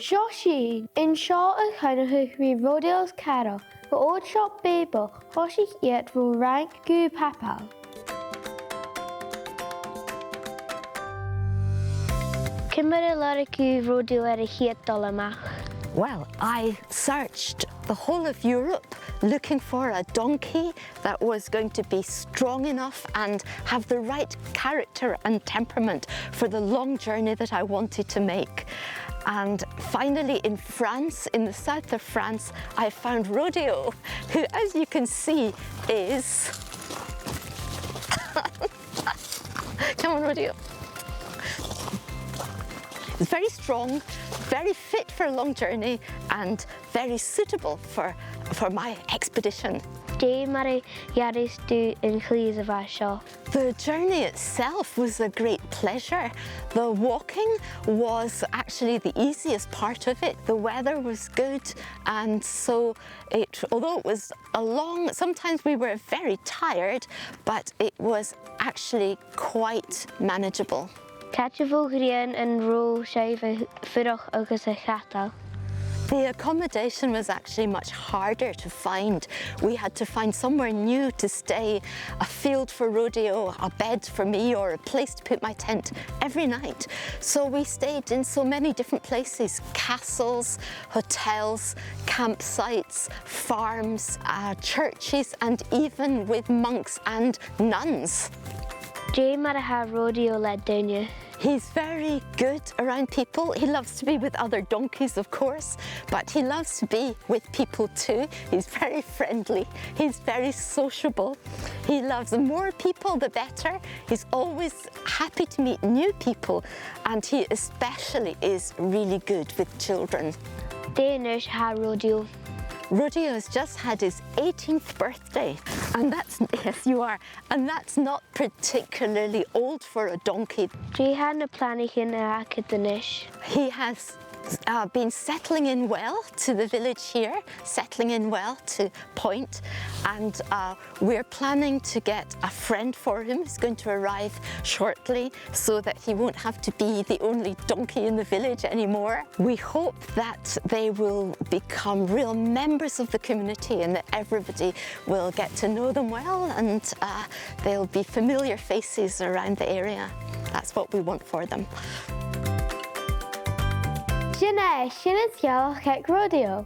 Joshi, in short a chun we Rodeo's cattle, but old shop babel, hoshi yet will rank gu papa. Kimber lara gu Rodeo a hiet dolamach. Well, I searched the whole of Europe looking for a donkey that was going to be strong enough and have the right character and temperament for the long journey that I wanted to make. And finally in France, in the south of France, I found Rodeo, who, as you can see, is... Come on, Rodeo. It's very strong, very fit for a long journey and very suitable for my expedition. The journey itself was a great pleasure. The walking was actually the easiest part of it. The weather was good, and so although it was sometimes we were very tired, but it was actually quite manageable. Urrainn and agus a The accommodation was actually much harder to find. We had to find somewhere new to stay, a field for Rodeo, a bed for me, or a place to put my tent every night. So we stayed in so many different places: castles, hotels, campsites, farms, churches, and even with monks and nuns. Rodeo led down. He's very good around people. He loves to be with other donkeys, of course, but he loves to be with people too. He's very friendly. He's very sociable. He loves the more people, the better. He's always happy to meet new people, and he especially is really good with children. Danish had Rodeo. Rodeo has just had his 18th birthday, and that's, yes you are, and that's not particularly old for a donkey. He had a planning in h-inntinneach. He has been settling in well to the village here, settling in well to Point, and we're planning to get a friend for him who's going to arrive shortly so that he won't have to be the only donkey in the village anymore. We hope that they will become real members of the community and that everybody will get to know them well, and they'll be familiar faces around the area. That's what we want for them. Sinead, sin is Rodeo.